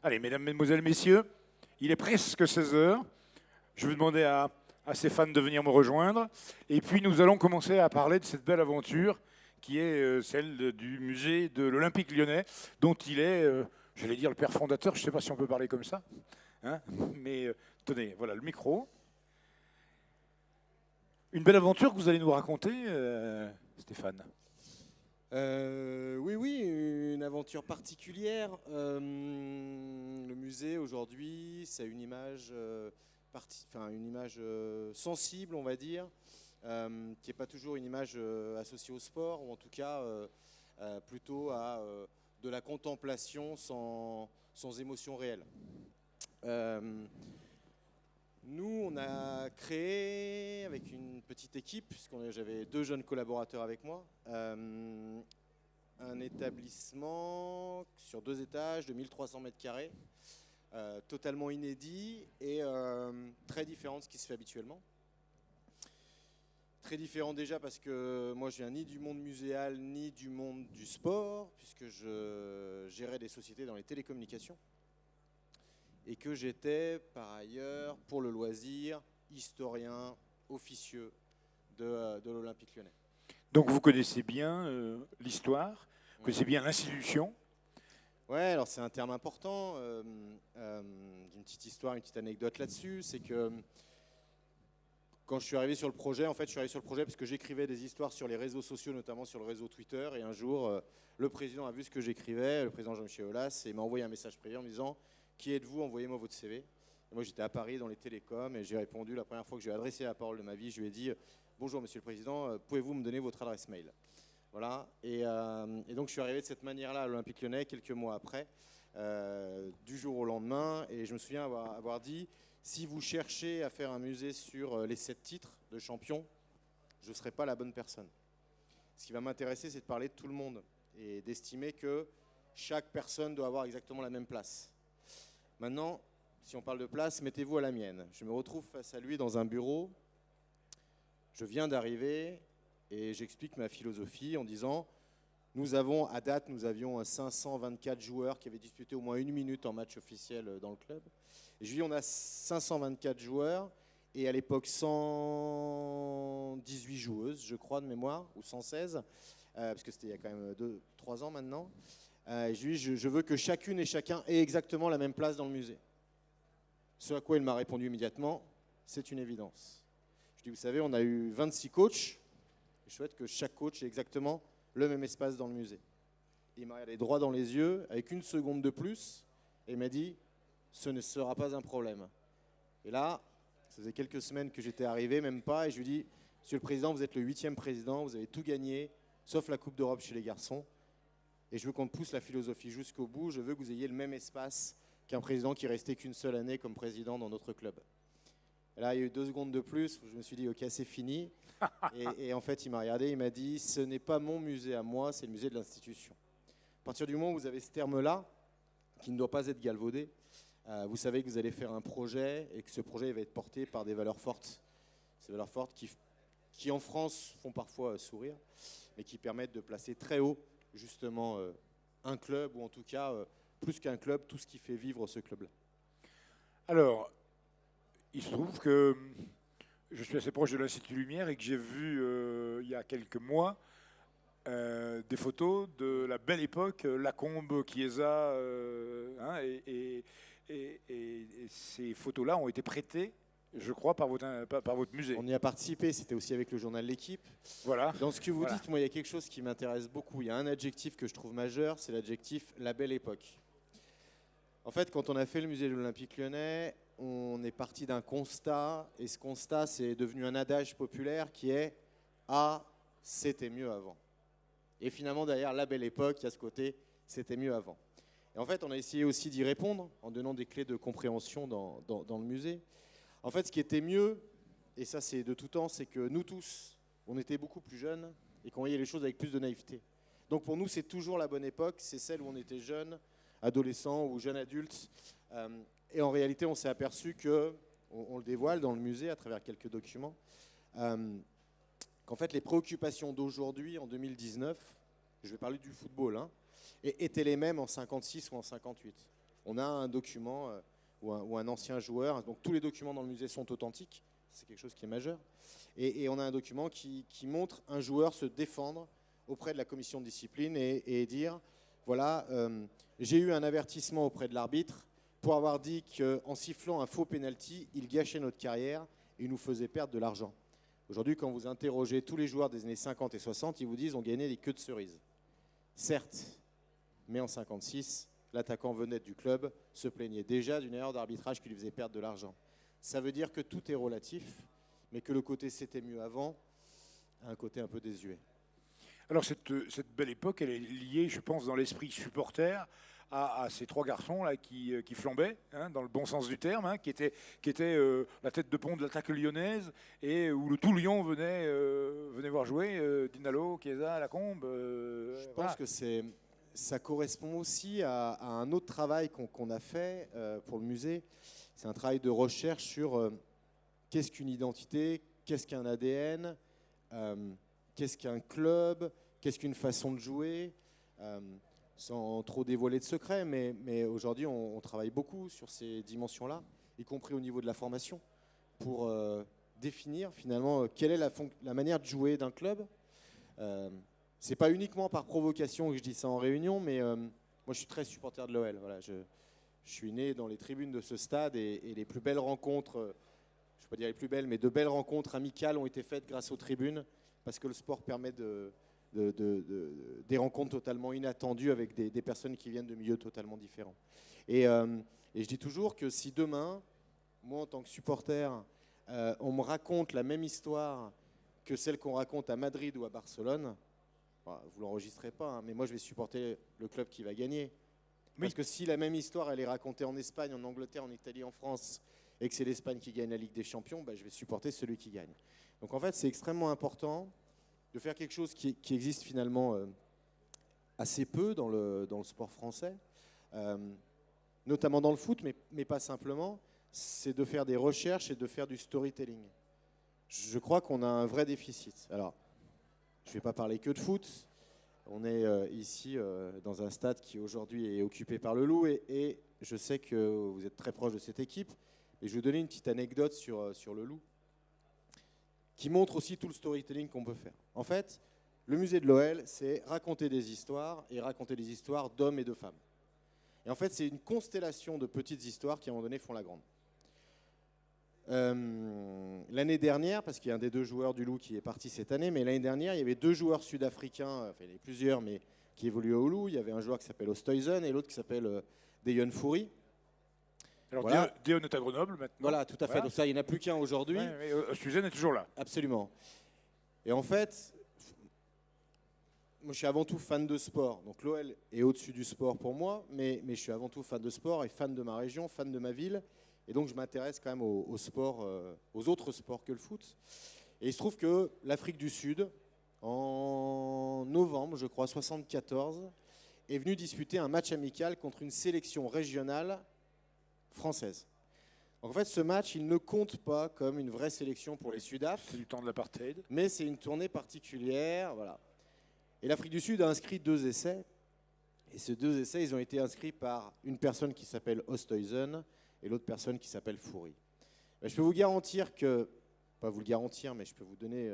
Allez, mesdames, mesdemoiselles, messieurs, il est presque 16 heures. Je vais demander à Stéphane de venir me rejoindre. Et puis nous allons commencer à parler de cette belle aventure qui est celle du musée de l'Olympique lyonnais, dont il est, j'allais dire, le père fondateur. Je ne sais pas si on peut parler comme ça. Hein, mais tenez, voilà le micro. Une belle aventure que vous allez nous raconter, Stéphane. Oui, une aventure particulière. Le musée aujourd'hui, c'est une image, une image sensible, on va dire, qui n'est pas toujours une image associée au sport, ou en tout cas plutôt à de la contemplation sans émotion réelle. Nous, on a créé avec une petite équipe, puisque j'avais 2 jeunes collaborateurs avec moi, un établissement sur 2 étages de 1300 mètres carrés, totalement inédit et très différent de ce qui se fait habituellement. Très différent déjà parce que moi je viens ni du monde muséal ni du monde du sport, puisque je gérais des sociétés dans les télécommunications. Et que j'étais par ailleurs, pour le loisir, historien officieux de l'Olympique lyonnais. Donc vous connaissez bien l'histoire, vous connaissez bien l'institution. Ouais, alors c'est un terme important. Une petite histoire, une petite anecdote là-dessus, c'est que quand je suis arrivé sur le projet, en fait je suis arrivé sur le projet parce que j'écrivais des histoires sur les réseaux sociaux, notamment sur le réseau Twitter, et un jour le président a vu ce que j'écrivais, le président Jean-Michel Aulas, et m'a envoyé un message privé en me disant: qui êtes-vous? Envoyez-moi votre CV. Et moi, j'étais à Paris dans les télécoms et j'ai répondu, la première fois que j'ai adressé la parole de ma vie, je lui ai dit: bonjour Monsieur le Président, pouvez-vous me donner votre adresse mail? Voilà. Et donc, je suis arrivé de cette manière-là à l'Olympique lyonnais quelques mois après, du jour au lendemain. Et je me souviens avoir dit: si vous cherchez à faire un musée sur les 7 titres de champion, je ne serai pas la bonne personne. Ce qui va m'intéresser, c'est de parler de tout le monde et d'estimer que chaque personne doit avoir exactement la même place. Maintenant, si on parle de place, mettez-vous à la mienne. Je me retrouve face à lui dans un bureau. Je viens d'arriver et j'explique ma philosophie en disant: nous avions 524 joueurs qui avaient disputé au moins 1 minute en match officiel dans le club. Et je lui dis: on a 524 joueurs et à l'époque 118 joueuses, je crois, de mémoire, ou 116, parce que c'était il y a quand même 2-3 ans maintenant. Je veux que chacune et chacun ait exactement la même place dans le musée. Ce à quoi il m'a répondu immédiatement: c'est une évidence. Je dis: vous savez, on a eu 26 coachs, je souhaite que chaque coach ait exactement le même espace dans le musée. Et il m'a regardé droit dans les yeux, avec 1 seconde de plus, et il m'a dit: ce ne sera pas un problème. Et là, ça faisait quelques semaines que j'étais arrivé, même pas, et je lui dis: Monsieur le Président, vous êtes le 8e président, vous avez tout gagné, sauf la Coupe d'Europe chez les garçons. Et je veux qu'on pousse la philosophie jusqu'au bout. Je veux que vous ayez le même espace qu'un président qui restait qu'une seule année comme président dans notre club. Et là, il y a eu 2 secondes de plus. Je me suis dit: ok, c'est fini. Et en fait, il m'a regardé, il m'a dit: ce n'est pas mon musée à moi, c'est le musée de l'institution. À partir du moment où vous avez ce terme-là, qui ne doit pas être galvaudé, vous savez que vous allez faire un projet et que ce projet va être porté par des valeurs fortes. Ces valeurs fortes qui en France font parfois sourire, mais qui permettent de placer très haut justement un club, ou en tout cas plus qu'un club, tout ce qui fait vivre ce club-là. Alors, il se trouve que je suis assez proche de l'Institut Lumière et que j'ai vu il y a quelques mois des photos de la belle époque, Lacombe, Chiesa, hein, et ces photos-là ont été prêtées, je crois, par votre musée. On y a participé, c'était aussi avec le journal L'Équipe. Voilà. Dans ce que vous Voilà. dites, moi, il y a quelque chose qui m'intéresse beaucoup. Il y a un adjectif que je trouve majeur, c'est l'adjectif « la belle époque ». En fait, quand on a fait le musée de l'Olympique lyonnais, on est parti d'un constat, et ce constat, c'est devenu un adage populaire qui est « Ah, c'était mieux avant ». Et finalement, derrière la belle époque, il y a ce côté « c'était mieux avant ». Et en fait, on a essayé aussi d'y répondre en donnant des clés de compréhension dans le musée. En fait, ce qui était mieux, et ça c'est de tout temps, c'est que nous tous, on était beaucoup plus jeunes et qu'on voyait les choses avec plus de naïveté. Donc pour nous, c'est toujours la bonne époque, c'est celle où on était jeunes, adolescents ou jeunes adultes. Et en réalité, on s'est aperçu que, on le dévoile dans le musée à travers quelques documents, qu'en fait les préoccupations d'aujourd'hui, en 2019, je vais parler du football, étaient les mêmes en 56 ou en 58. on a un document ou un ancien joueur. Donc tous les documents dans le musée sont authentiques. C'est quelque chose qui est majeur. Et on a un document qui montre un joueur se défendre auprès de la commission de discipline et dire, voilà, j'ai eu un avertissement auprès de l'arbitre pour avoir dit qu'en sifflant un faux penalty, il gâchait notre carrière et il nous faisait perdre de l'argent. Aujourd'hui, quand vous interrogez tous les joueurs des années 50 et 60, ils vous disent on gagnait des queues de cerises. Certes, mais en 56, l'attaquant vedette du club se plaignait déjà d'une erreur d'arbitrage qui lui faisait perdre de l'argent. Ça veut dire que tout est relatif, mais que le côté c'était mieux avant a un côté un peu désuet. Alors cette belle époque, elle est liée, je pense, dans l'esprit supporter à ces trois garçons là qui flambaient, hein, dans le bon sens du terme, hein, qui étaient la tête de pont de l'attaque lyonnaise et où le tout Lyon venait voir jouer Dinalo, Chiesa, Lacombe. Je pense que ça correspond aussi à un autre travail qu'on a fait pour le musée. C'est un travail de recherche sur qu'est-ce qu'une identité, qu'est-ce qu'un ADN, qu'est-ce qu'un club, qu'est-ce qu'une façon de jouer, sans trop dévoiler de secrets, mais aujourd'hui on travaille beaucoup sur ces dimensions-là, y compris au niveau de la formation, pour définir finalement quelle est la manière de jouer d'un club. C'est pas uniquement par provocation que je dis ça en réunion, mais moi je suis très supporter de l'OL. Voilà, je suis né dans les tribunes de ce stade et les plus belles rencontres, je ne vais pas dire les plus belles, mais de belles rencontres amicales ont été faites grâce aux tribunes, parce que le sport permet des rencontres totalement inattendues avec des personnes qui viennent de milieux totalement différents. Et je dis toujours que si demain, moi en tant que supporter, on me raconte la même histoire que celle qu'on raconte à Madrid ou à Barcelone, vous ne l'enregistrez pas, hein, mais moi je vais supporter le club qui va gagner. Oui. Parce que si la même histoire elle est racontée en Espagne, en Angleterre, en Italie, en France, et que c'est l'Espagne qui gagne la Ligue des Champions, je vais supporter celui qui gagne. Donc en fait c'est extrêmement important de faire quelque chose qui existe finalement assez peu dans le sport français, notamment dans le foot, mais pas simplement, c'est de faire des recherches et de faire du storytelling. Je crois qu'on a un vrai déficit. Alors, je ne vais pas parler que de foot. On est ici dans un stade qui aujourd'hui est occupé par le Loup et je sais que vous êtes très proche de cette équipe. Et je vais vous donner une petite anecdote sur le Loup qui montre aussi tout le storytelling qu'on peut faire. En fait, le musée de l'OL, c'est raconter des histoires et raconter des histoires d'hommes et de femmes. Et en fait, c'est une constellation de petites histoires qui, à un moment donné, font la grande. L'année dernière, parce qu'il y a un des deux joueurs du Loup qui est parti cette année, mais l'année dernière, il y avait deux joueurs sud-africains, enfin il y en avait plusieurs, mais qui évoluaient au Loup. Il y avait un joueur qui s'appelle Oosthuizen et l'autre qui s'appelle Dejan Fourie. Alors voilà. Dejan est à Grenoble maintenant. Voilà, tout à fait. Voilà. Donc ça, il n'y en a plus qu'un aujourd'hui. Ouais, Oosthuizen est toujours là. Absolument. Et en fait, moi je suis avant tout fan de sport. Donc l'OL est au-dessus du sport pour moi, mais je suis avant tout fan de sport et fan de ma région, fan de ma ville. Et donc, je m'intéresse quand même au sport, aux autres sports que le foot. Et il se trouve que l'Afrique du Sud, en novembre, je crois, 1974, est venue disputer un match amical contre une sélection régionale française. Donc, en fait, ce match, il ne compte pas comme une vraie sélection pour les Sudaf. C'est du temps de l'apartheid. Mais c'est une tournée particulière, voilà. Et l'Afrique du Sud a inscrit 2 essais. Et ces 2 essais, ils ont été inscrits par une personne qui s'appelle Oosthuizen et l'autre personne qui s'appelle Fourie. Je peux vous garantir que, pas vous le garantir, mais je peux vous donner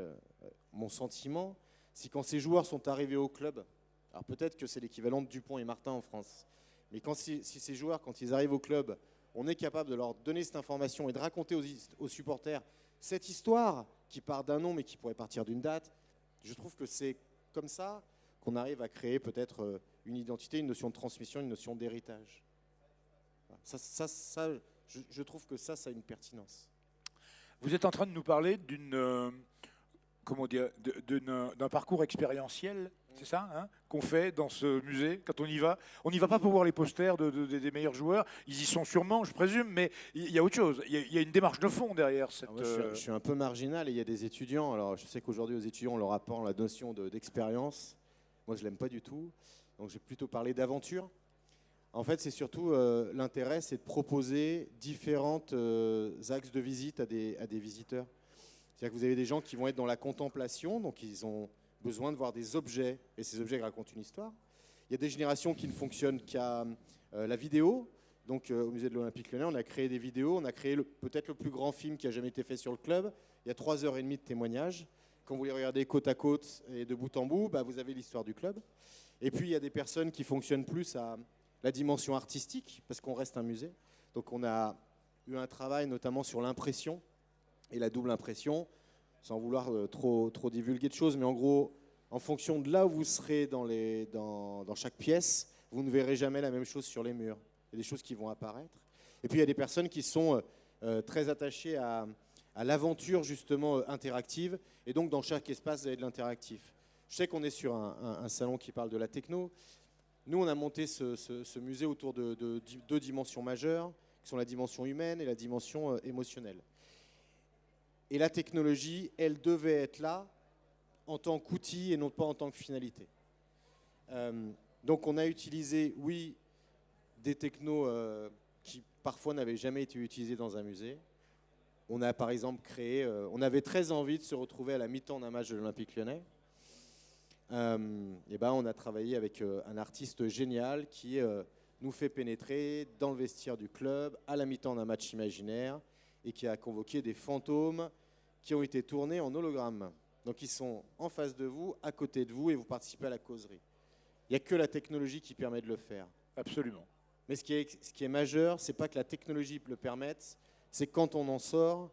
mon sentiment, si quand ces joueurs sont arrivés au club, alors peut-être que c'est l'équivalent de Dupont et Martin en France, mais si ces joueurs, quand ils arrivent au club, on est capable de leur donner cette information et de raconter aux supporters cette histoire qui part d'un nom mais qui pourrait partir d'une date, je trouve que c'est comme ça qu'on arrive à créer peut-être une identité, une notion de transmission, une notion d'héritage. Je trouve que ça a une pertinence. Vous êtes en train de nous parler d'un parcours expérientiel, c'est ça, hein, qu'on fait dans ce musée quand on y va. On n'y va pas pour voir les posters des meilleurs joueurs, ils y sont sûrement, je présume, mais il y a autre chose. Il y a une démarche de fond derrière cette... Je suis un peu marginal et il y a des étudiants. Alors, je sais qu'aujourd'hui, aux étudiants, on leur apprend la notion d'expérience. Moi, je ne l'aime pas du tout. Donc, je vais plutôt parler d'aventure. En fait, c'est surtout l'intérêt, c'est de proposer différents axes de visite à des visiteurs. C'est-à-dire que vous avez des gens qui vont être dans la contemplation, donc ils ont besoin de voir des objets, et ces objets racontent une histoire. Il y a des générations qui ne fonctionnent qu'à la vidéo, Donc au musée de l'Olympique Lyonnais, on a créé des vidéos, on a créé peut-être le plus grand film qui a jamais été fait sur le club. Il y a 3h30 de témoignages. Quand vous les regardez côte à côte et de bout en bout, vous avez l'histoire du club. Et puis il y a des personnes qui fonctionnent plus à la dimension artistique, parce qu'on reste un musée. Donc on a eu un travail notamment sur l'impression et la double impression, sans vouloir trop divulguer de choses, mais en gros, en fonction de là où vous serez dans chaque pièce, vous ne verrez jamais la même chose sur les murs. Il y a des choses qui vont apparaître. Et puis il y a des personnes qui sont très attachées à l'aventure justement interactive, et donc dans chaque espace, vous avez de l'interactif. Je sais qu'on est sur un salon qui parle de la techno. Nous, on a monté ce musée autour de 2 dimensions majeures, qui sont la dimension humaine et la dimension émotionnelle. Et la technologie, elle devait être là en tant qu'outil et non pas en tant que finalité. Donc on a utilisé, oui, des technos qui parfois n'avaient jamais été utilisés dans un musée. On a par exemple créé, on avait très envie de se retrouver à la mi-temps d'un match de l'Olympique Lyonnais. On a travaillé avec un artiste génial qui nous fait pénétrer dans le vestiaire du club à la mi-temps d'un match imaginaire et qui a convoqué des fantômes qui ont été tournés en hologramme. Donc ils sont en face de vous, à côté de vous, et vous participez à la causerie. Il n'y a que la technologie qui permet de le faire. Absolument. Mais ce qui est majeur, c'est pas que la technologie le permette, c'est quand on en sort,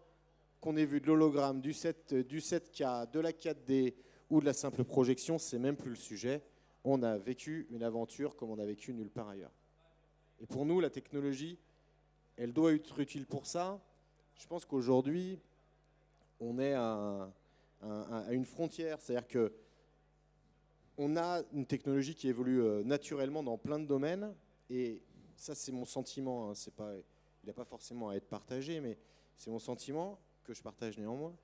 qu'on ait vu de l'hologramme, du 7K, de la 4D ou de la simple projection, c'est même plus le sujet. On a vécu une aventure comme on a vécu nulle part ailleurs. Et pour nous, la technologie, elle doit être utile pour ça. Je pense qu'aujourd'hui, on est à une frontière. C'est-à-dire qu'on a une technologie qui évolue naturellement dans plein de domaines. Et ça, c'est mon sentiment. Hein. Il n'a pas forcément à être partagé, mais c'est mon sentiment, que je partage néanmoins.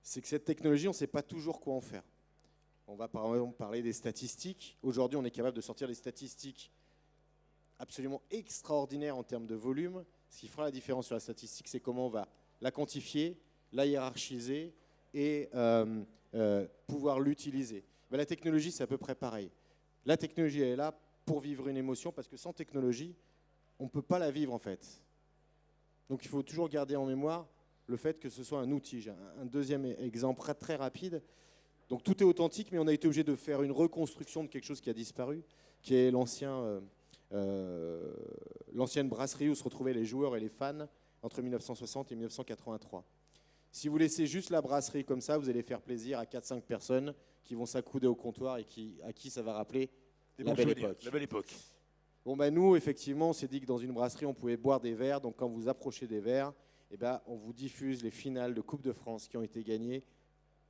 C'est que cette technologie, on ne sait pas toujours quoi en faire. On va par exemple parler des statistiques. Aujourd'hui, on est capable de sortir des statistiques absolument extraordinaires en termes de volume. Ce qui fera la différence sur la statistique, c'est comment on va la quantifier, la hiérarchiser et pouvoir l'utiliser. La technologie, c'est à peu près pareil. La technologie, elle est là pour vivre une émotion, parce que sans technologie, on ne peut pas la vivre en fait. Donc il faut toujours garder en mémoire le fait que ce soit un outil. J'ai un deuxième exemple très rapide. Donc tout est authentique, mais on a été obligé de faire une reconstruction de quelque chose qui a disparu, qui est l'ancienne brasserie où se retrouvaient les joueurs et les fans entre 1960 et 1983. Si vous laissez juste la brasserie comme ça, vous allez faire plaisir à 4-5 personnes qui vont s'accouder au comptoir et à qui ça va rappeler la belle époque. La belle époque. Bon, nous, effectivement, on s'est dit que dans une brasserie, on pouvait boire des verres. Donc, quand vous approchez des verres, on vous diffuse les finales de Coupe de France qui ont été gagnées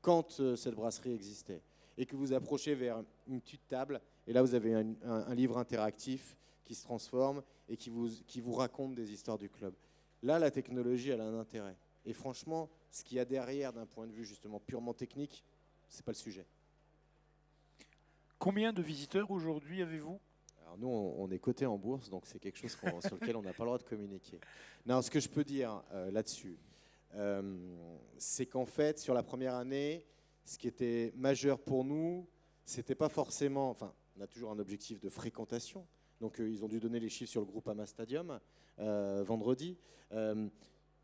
quand cette brasserie existait. Et que vous approchez vers une petite table, et là, vous avez un livre interactif qui se transforme et qui vous raconte des histoires du club. Là, la technologie, elle a un intérêt. Et franchement, ce qu'il y a derrière, d'un point de vue justement purement technique, c'est pas le sujet. Combien de visiteurs aujourd'hui avez-vous ? Alors nous, on est coté en bourse, donc c'est quelque chose sur lequel on n'a pas le droit de communiquer. Non, ce que je peux dire là-dessus, c'est qu'en fait, sur la première année, ce qui était majeur pour nous, c'était pas forcément... Enfin, on a toujours un objectif de fréquentation. Donc ils ont dû donner les chiffres sur le Groupama Stadium vendredi.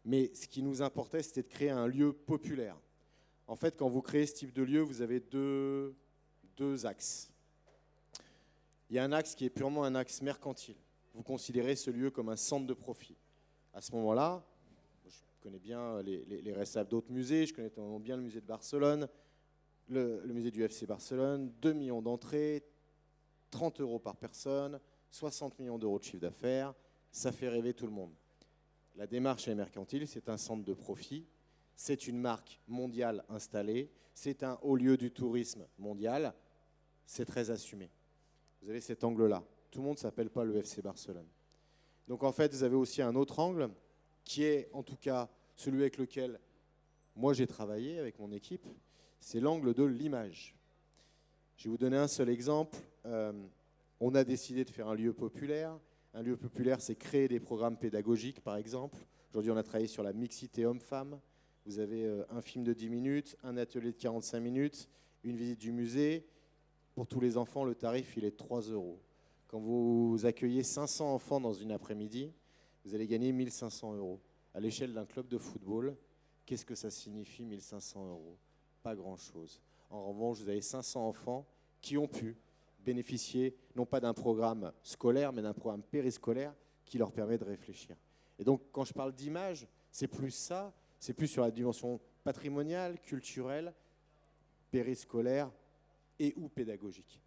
Mais ce qui nous importait, c'était de créer un lieu populaire. En fait, quand vous créez ce type de lieu, vous avez deux axes. Il y a un axe qui est purement un axe mercantile. Vous considérez ce lieu comme un centre de profit. À ce moment-là, je connais bien les responsables d'autres musées, je connais bien le musée de Barcelone, le musée du FC Barcelone, 2 millions d'entrées, 30 € par personne, 60 millions d'euros de chiffre d'affaires, ça fait rêver tout le monde. La démarche est mercantile, c'est un centre de profit, c'est une marque mondiale installée, c'est un haut lieu du tourisme mondial, c'est très assumé. Vous avez cet angle-là. Tout le monde ne s'appelle pas le FC Barcelone. Donc en fait, vous avez aussi un autre angle qui est en tout cas celui avec lequel moi j'ai travaillé avec mon équipe, c'est l'angle de l'image. Je vais vous donner un seul exemple. On a décidé de faire un lieu populaire. Un lieu populaire, c'est créer des programmes pédagogiques, par exemple. Aujourd'hui, on a travaillé sur la mixité homme-femme. Vous avez un film de 10 minutes, un atelier de 45 minutes, une visite du musée. Pour tous les enfants, le tarif, il est de 3 €. quand vous accueillez 500 enfants dans une après-midi, vous allez gagner 1 500 euros. À l'échelle d'un club de football, qu'est-ce que ça signifie 1 500 euros? Pas grand-chose. En revanche, vous avez 500 enfants qui ont pu bénéficier non pas d'un programme scolaire, mais d'un programme périscolaire qui leur permet de réfléchir. Et donc, quand je parle d'image, c'est plus ça, c'est plus sur la dimension patrimoniale, culturelle, périscolaire et ou pédagogique.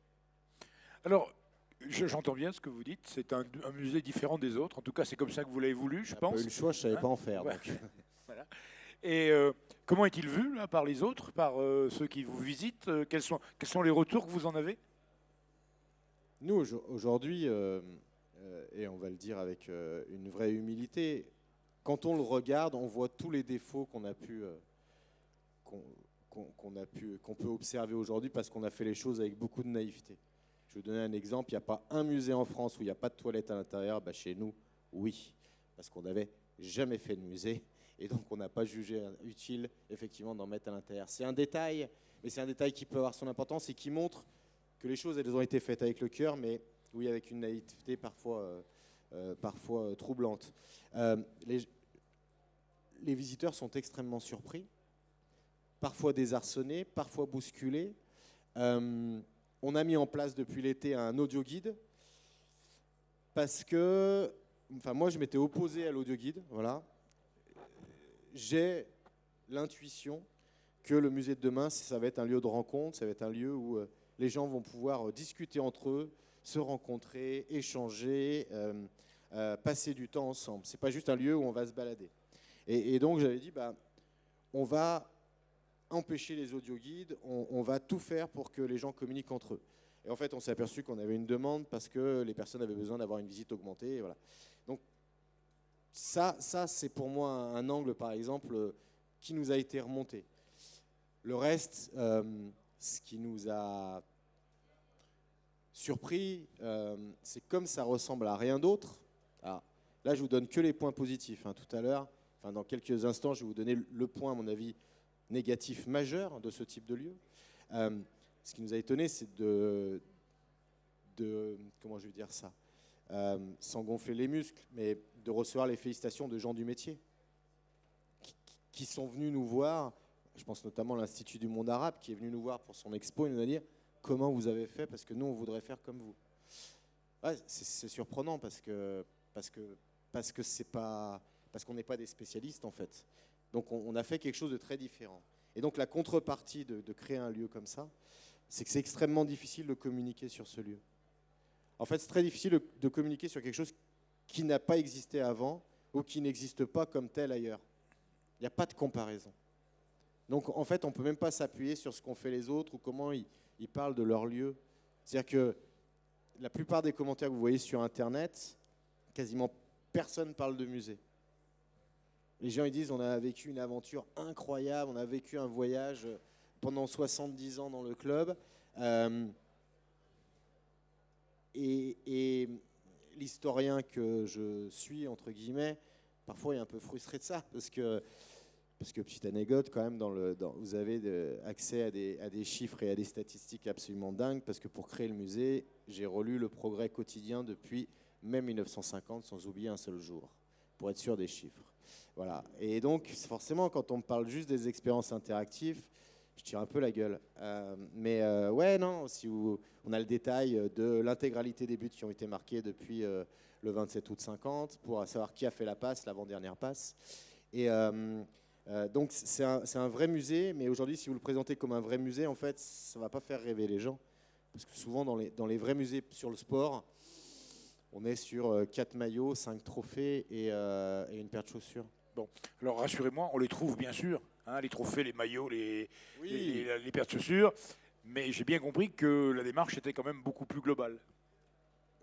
Alors, j'entends bien ce que vous dites. C'est un musée différent des autres. En tout cas, c'est comme ça que vous l'avez voulu, je pense. Pas eu le choix, je ne savais pas en faire. Ouais. Donc. Voilà. Et comment est-il vu là, par les autres, par ceux qui vous visitent? Quels sont les retours que vous en avez? Nous, aujourd'hui, et on va le dire avec une vraie humilité, quand on le regarde, on voit tous les défauts qu'on peut observer aujourd'hui parce qu'on a fait les choses avec beaucoup de naïveté. Je vais vous donner un exemple. Il n'y a pas un musée en France où il n'y a pas de toilette à l'intérieur. Bah, chez nous, oui, parce qu'on n'avait jamais fait de musée et donc on n'a pas jugé utile effectivement d'en mettre à l'intérieur. C'est un détail, mais c'est un détail qui peut avoir son importance et qui montre que les choses, elles ont été faites avec le cœur, mais oui, avec une naïveté parfois troublante. Les visiteurs sont extrêmement surpris, parfois désarçonnés, parfois bousculés. On a mis en place depuis l'été un audio guide parce que, moi, je m'étais opposé à l'audio guide. Voilà. J'ai l'intuition que le musée de demain, ça va être un lieu de rencontre, ça va être un lieu où les gens vont pouvoir discuter entre eux, se rencontrer, échanger, passer du temps ensemble. C'est pas juste un lieu où on va se balader. Et donc j'avais dit, on va empêcher les audioguides, on va tout faire pour que les gens communiquent entre eux. Et en fait, on s'est aperçu qu'on avait une demande parce que les personnes avaient besoin d'avoir une visite augmentée. Et voilà. Donc ça c'est pour moi un angle, par exemple, qui nous a été remonté. Le reste, ce qui nous a surpris, c'est comme ça ressemble à rien d'autre. Alors, là, je vous donne que les points positifs. Tout à l'heure, dans quelques instants, je vais vous donner le point, à mon avis, négatif majeur de ce type de lieu. Ce qui nous a étonné, c'est de comment je vais dire ça, sans gonfler les muscles, mais de recevoir les félicitations de gens du métier qui sont venus nous voir. Je pense notamment à l'Institut du monde arabe qui est venu nous voir pour son expo et nous a dit comment vous avez fait parce que nous on voudrait faire comme vous. Ouais, c'est surprenant parce qu'on n'est pas des spécialistes en fait. Donc on a fait quelque chose de très différent. Et donc la contrepartie de créer un lieu comme ça, c'est que c'est extrêmement difficile de communiquer sur ce lieu. En fait, c'est très difficile de communiquer sur quelque chose qui n'a pas existé avant ou qui n'existe pas comme tel ailleurs. Il n'y a pas de comparaison. Donc en fait, on ne peut même pas s'appuyer sur ce qu'ont fait les autres ou comment ils parlent de leur lieu. C'est-à-dire que la plupart des commentaires que vous voyez sur Internet, quasiment personne parle de musée. Les gens ils disent on a vécu une aventure incroyable, on a vécu un voyage pendant 70 ans dans le club. Et l'historien que je suis, entre guillemets, parfois est un peu frustré de ça, parce que petite anecdote quand même, vous avez accès à des chiffres et à des statistiques absolument dingues, parce que pour créer le musée, j'ai relu Le Progrès quotidien depuis même 1950, sans oublier un seul jour, pour être sûr des chiffres. Voilà. Et donc, forcément, quand on me parle juste des expériences interactives, je tire un peu la gueule. Ouais, non, on a le détail de l'intégralité des buts qui ont été marqués depuis le 27 août 50, pour savoir qui a fait la passe, l'avant-dernière passe. Et donc, c'est un vrai musée, mais aujourd'hui, si vous le présentez comme un vrai musée, en fait, ça ne va pas faire rêver les gens. Parce que souvent, dans les vrais musées sur le sport, on est sur 4 maillots, 5 trophées et une paire de chaussures. Bon, alors rassurez-moi, on les trouve bien sûr, les trophées, les maillots, les paires de chaussures, mais j'ai bien compris que la démarche était quand même beaucoup plus globale.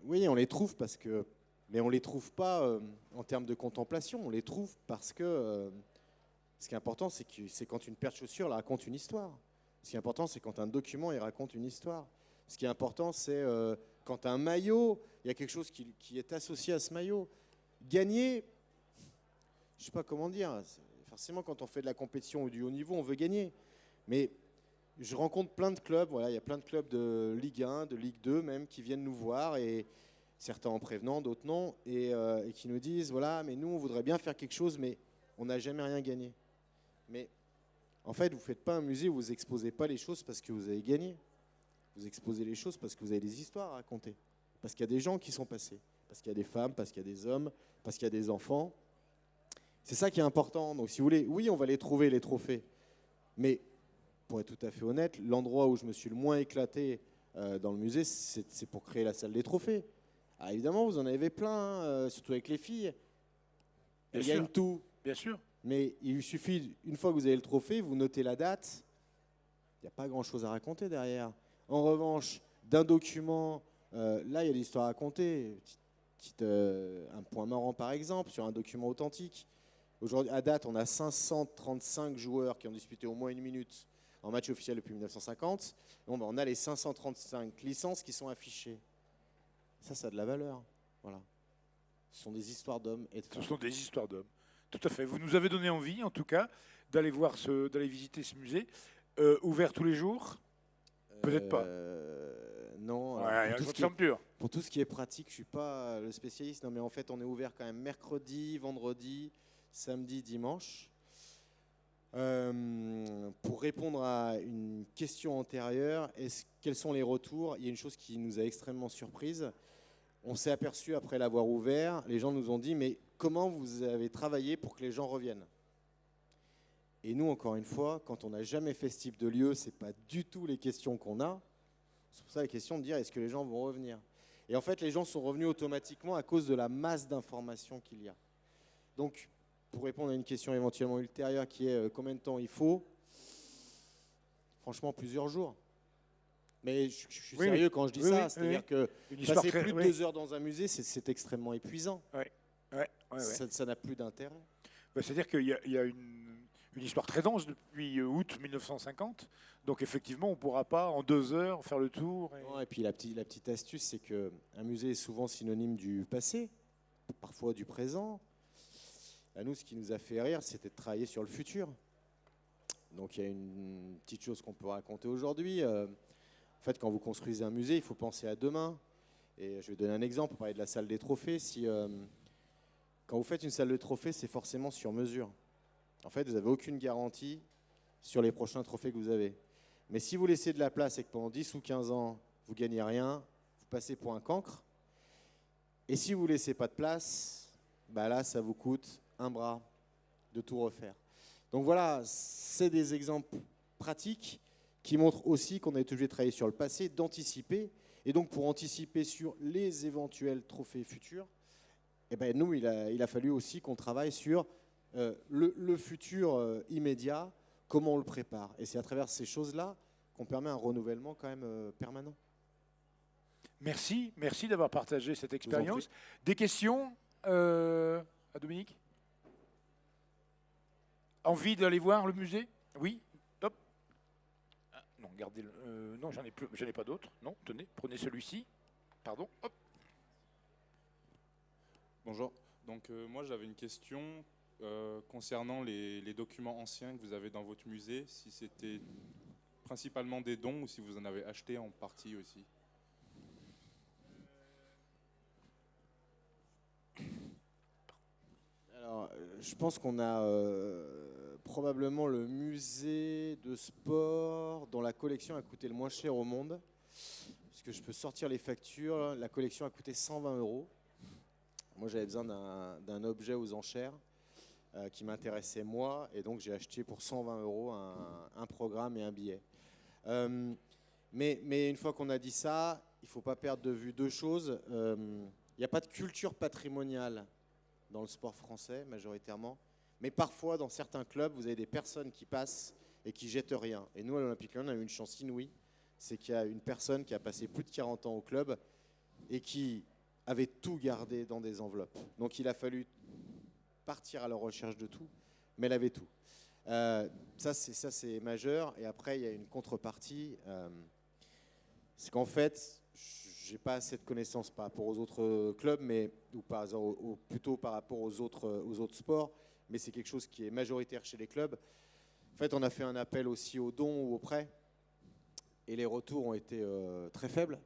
Oui, on les trouve mais on les trouve pas en termes de contemplation, on les trouve parce que ce qui est important, c'est quand une paire de chaussures elle raconte une histoire. Ce qui est important, c'est quand un document il raconte une histoire. Ce qui est important, c'est quand un maillot, il y a quelque chose qui est associé à ce maillot. Gagner, je ne sais pas comment dire, forcément quand on fait de la compétition ou du haut niveau, on veut gagner. Mais je rencontre plein de clubs, il y a plein de clubs de Ligue 1, de Ligue 2 même, qui viennent nous voir et certains en prévenant, d'autres non, et qui nous disent, voilà, mais nous, on voudrait bien faire quelque chose, mais on n'a jamais rien gagné. Mais en fait, vous ne faites pas un musée où vous n'exposez pas les choses parce que vous avez gagné. Vous exposez les choses parce que vous avez des histoires à raconter. Parce qu'il y a des gens qui sont passés. Parce qu'il y a des femmes, parce qu'il y a des hommes, parce qu'il y a des enfants. C'est ça qui est important. Donc si vous voulez, oui, on va les trouver, les trophées. Mais pour être tout à fait honnête, l'endroit où je me suis le moins éclaté dans le musée, c'est pour créer la salle des trophées. Alors évidemment, vous en avez plein, surtout avec les filles. Elles gagnent tout. Bien sûr. Mais il suffit, une fois que vous avez le trophée, vous notez la date. Il n'y a pas grand-chose à raconter derrière. En revanche, d'un document, là, il y a des histoires à raconter. Un point marrant, par exemple, sur un document authentique. Aujourd'hui, à date, on a 535 joueurs qui ont disputé au moins 1 minute en match officiel depuis 1950. Bon, ben, on a les 535 licences qui sont affichées. Ça a de la valeur. Voilà. Ce sont des histoires d'hommes et de femmes. Ce sont des histoires d'hommes. Tout à fait. Vous nous avez donné envie, en tout cas, d'aller d'aller visiter ce musée. Ouvert tous les jours? Peut-être pas. Non. Ouais, pour tout ce qui est pratique, je ne suis pas le spécialiste. Non, mais en fait, on est ouvert quand même mercredi, vendredi, samedi, dimanche. Pour répondre à une question antérieure, quels sont les retours? Il y a une chose qui nous a extrêmement surprise. On s'est aperçu après l'avoir ouvert, les gens nous ont dit, mais comment vous avez travaillé pour que les gens reviennent? Et nous, encore une fois, quand on n'a jamais fait ce type de lieu, ce n'est pas du tout les questions qu'on a. C'est pour ça la question de dire, est-ce que les gens vont revenir? Et en fait, les gens sont revenus automatiquement à cause de la masse d'informations qu'il y a. Donc, pour répondre à une question éventuellement ultérieure qui est combien de temps il faut? Franchement, plusieurs jours. Mais je suis sérieux quand je dis ça. C'est-à-dire que passer plus de 2 heures dans un musée, c'est extrêmement épuisant. Ça n'a plus d'intérêt. C'est-à-dire qu'il y a une histoire très dense depuis août 1950. Donc effectivement, on ne pourra pas en 2 heures faire le tour. Et puis la petite astuce, c'est qu'un musée est souvent synonyme du passé, parfois du présent. À nous, ce qui nous a fait rire, c'était de travailler sur le futur. Donc il y a une petite chose qu'on peut raconter aujourd'hui. En fait, quand vous construisez un musée, il faut penser à demain. Et je vais donner un exemple, pour parler de la salle des trophées. Quand vous faites une salle de trophées, c'est forcément sur mesure. En fait, vous n'avez aucune garantie sur les prochains trophées que vous avez. Mais si vous laissez de la place et que pendant 10 ou 15 ans, vous ne gagnez rien, vous passez pour un cancre. Et si vous ne laissez pas de place, bah là, ça vous coûte un bras de tout refaire. Donc voilà, c'est des exemples pratiques qui montrent aussi qu'on est obligé de travailler sur le passé, d'anticiper. Et donc pour anticiper sur les éventuels trophées futurs, eh ben nous, il a fallu aussi qu'on travaille sur le futur immédiat, comment on le prépare. Et c'est à travers ces choses-là qu'on permet un renouvellement quand même permanent. Merci d'avoir partagé cette expérience. Des questions à Dominique? Envie d'aller voir le musée? Oui. Top. Non, gardez-le. Non, j'en ai pas d'autres. Non, tenez, prenez celui-ci. Pardon. Hop. Bonjour. Donc moi j'avais une question concernant les documents anciens que vous avez dans votre musée, si c'était principalement des dons ou si vous en avez acheté en partie aussi. Alors, je pense qu'on a probablement le musée de sport dont la collection a coûté le moins cher au monde. Puisque je peux sortir les factures, la collection a coûté 120 €. Moi, j'avais besoin d'un objet aux enchères qui m'intéressait moi, et donc j'ai acheté pour 120 € un programme et un billet. Mais une fois qu'on a dit ça, il ne faut pas perdre de vue 2 choses. Il n'y a pas de culture patrimoniale dans le sport français, majoritairement. Mais parfois, dans certains clubs, vous avez des personnes qui passent et qui jettent rien. Et nous, à l'Olympique Lyonnais, on a eu une chance inouïe. C'est qu'il y a une personne qui a passé plus de 40 ans au club et qui avait tout gardé dans des enveloppes. Donc, il a fallu partir à la recherche de tout, mais elle avait tout. Ça, c'est majeur. Et après, il y a une contrepartie. C'est qu'en fait, j'ai pas assez de connaissances par rapport aux autres clubs, ou plutôt par rapport aux autres sports, mais c'est quelque chose qui est majoritaire chez les clubs. En fait, on a fait un appel aussi aux dons ou aux prêts, et les retours ont été très faibles.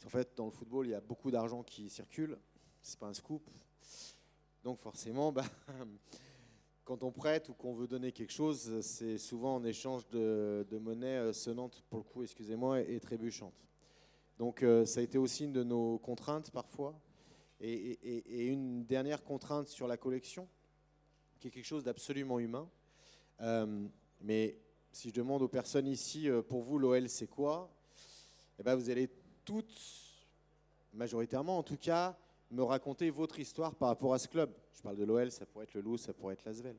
En fait, dans le football, il y a beaucoup d'argent qui circule. C'est pas un scoop. Donc forcément, quand on prête ou qu'on veut donner quelque chose, c'est souvent en échange de monnaie sonnante, pour le coup, excusez-moi, et trébuchante. Donc ça a été aussi une de nos contraintes parfois. Et une dernière contrainte sur la collection, qui est quelque chose d'absolument humain. Mais si je demande aux personnes ici, pour vous, l'OL, c'est quoi ? Eh ben, vous allez toutes, majoritairement en tout cas, me raconter votre histoire par rapport à ce club. Je parle de l'OL, ça pourrait être le Loup, ça pourrait être l'Asvel.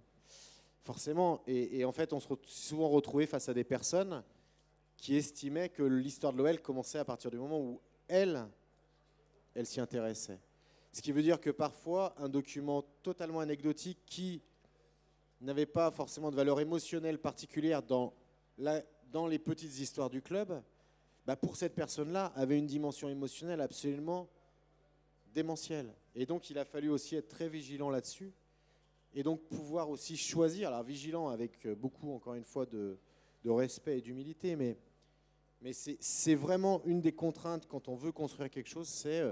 Forcément, et en fait, on se souvent retrouvé face à des personnes qui estimaient que l'histoire de l'OL commençait à partir du moment où elle s'y intéressait. Ce qui veut dire que parfois, un document totalement anecdotique qui n'avait pas forcément de valeur émotionnelle particulière dans les petites histoires du club, pour cette personne-là, avait une dimension émotionnelle absolument démentielle. Et donc, il a fallu aussi être très vigilant là-dessus. Et donc, pouvoir aussi choisir, alors vigilant avec beaucoup, encore une fois, de respect et d'humilité, mais c'est vraiment une des contraintes quand on veut construire quelque chose, c'est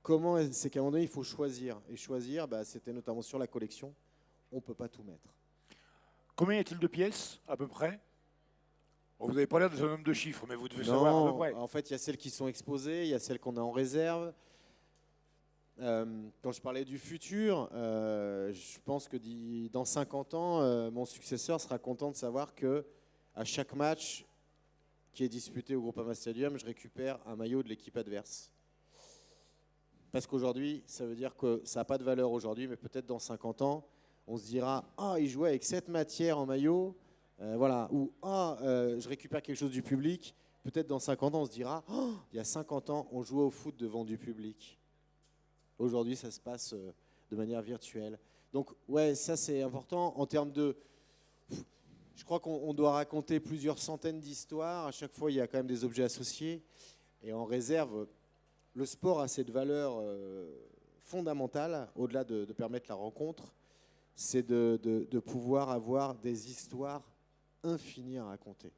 qu'à un moment donné, il faut choisir. Et choisir, c'était notamment sur la collection, on ne peut pas tout mettre. Combien y a-t-il de pièces, à peu près ? Bon, vous n'avez pas l'air de ce nombre de chiffres, mais vous devez savoir à peu près. En fait, il y a celles qui sont exposées, il y a celles qu'on a en réserve. Quand je parlais du futur, je pense que dans 50 ans, mon successeur sera content de savoir qu'à chaque match qui est disputé au Groupama Stadium, je récupère un maillot de l'équipe adverse. Parce qu'aujourd'hui, ça veut dire que ça n'a pas de valeur aujourd'hui, mais peut-être dans 50 ans, on se dira « Ah, il jouait avec cette matière en maillot », voilà. Ou « Ah, je récupère quelque chose du public ». Peut-être dans 50 ans, on se dira « Oh, il y a 50 ans, on jouait au foot devant du public ». Aujourd'hui, ça se passe de manière virtuelle. Donc, ouais, ça c'est important en termes de... Je crois qu'on doit raconter plusieurs centaines d'histoires. À chaque fois, il y a quand même des objets associés. Et en réserve, le sport a cette valeur fondamentale, au-delà de permettre la rencontre, c'est de pouvoir avoir des histoires infinies à raconter.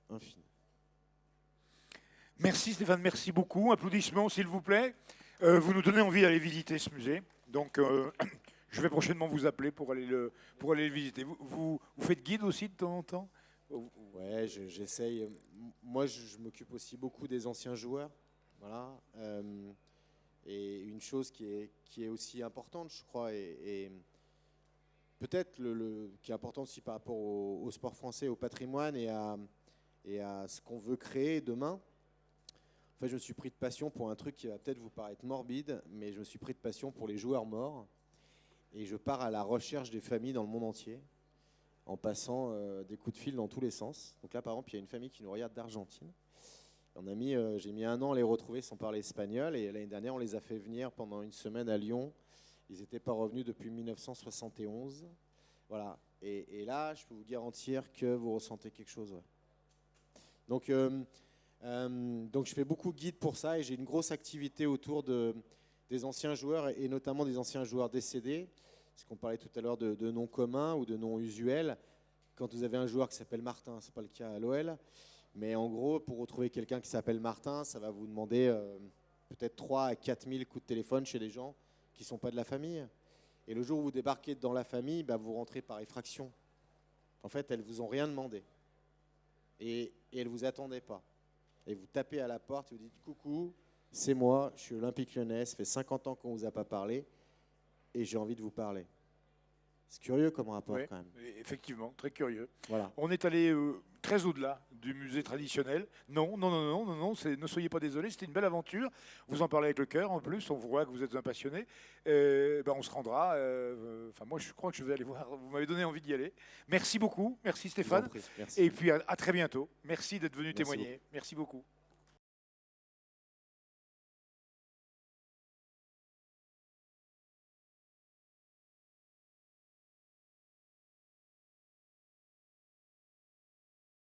Infinies. Merci Stéphane, merci beaucoup. Applaudissements s'il vous plaît. Vous nous donnez envie d'aller visiter ce musée. Donc je vais prochainement vous appeler pour aller le visiter. Vous faites guide aussi de temps en temps ? Ouais, j'essaye. Moi, je m'occupe aussi beaucoup des anciens joueurs. Voilà. Et une chose qui est aussi importante, je crois, et peut-être qui est importante aussi par rapport au sport français, au patrimoine et à ce qu'on veut créer demain. En fait, je me suis pris de passion pour un truc qui va peut-être vous paraître morbide, mais je me suis pris de passion pour les joueurs morts. Et je pars à la recherche des familles dans le monde entier, en passant des coups de fil dans tous les sens. Donc là, par exemple, il y a une famille qui nous regarde d'Argentine. J'ai mis 1 an à les retrouver sans parler espagnol. Et l'année dernière, on les a fait venir pendant une semaine à Lyon. Ils n'étaient pas revenus depuis 1971. Voilà. Et là, je peux vous garantir que vous ressentez quelque chose. Ouais. Donc, je fais beaucoup de guides pour ça. Et j'ai une grosse activité autour des anciens joueurs, et notamment des anciens joueurs décédés. Parce qu'on parlait tout à l'heure de noms communs ou de noms usuels. Quand vous avez un joueur qui s'appelle Martin, ce n'est pas le cas à l'OL. Mais en gros, pour retrouver quelqu'un qui s'appelle Martin, ça va vous demander peut-être 3 à 4 000 coups de téléphone chez des gens qui ne sont pas de la famille. Et le jour où vous débarquez dans la famille, vous rentrez par effraction. En fait, elles ne vous ont rien demandé. Et elles ne vous attendaient pas. Et vous tapez à la porte et vous dites « Coucou, c'est moi, je suis Olympique Lyonnais, ça fait 50 ans qu'on ne vous a pas parlé et j'ai envie de vous parler. » C'est curieux comme rapport, oui, quand même. Effectivement, très curieux. Voilà. On est allé très au-delà du musée traditionnel. Non, ne soyez pas désolés, c'était une belle aventure. Vous en parlez avec le cœur, en plus, on voit que vous êtes un passionné. On se rendra. Moi, je crois que je vais aller voir. Vous m'avez donné envie d'y aller. Merci beaucoup. Merci Stéphane. Merci. Et puis à très bientôt. Merci d'être venu témoigner. Beaucoup. Merci beaucoup.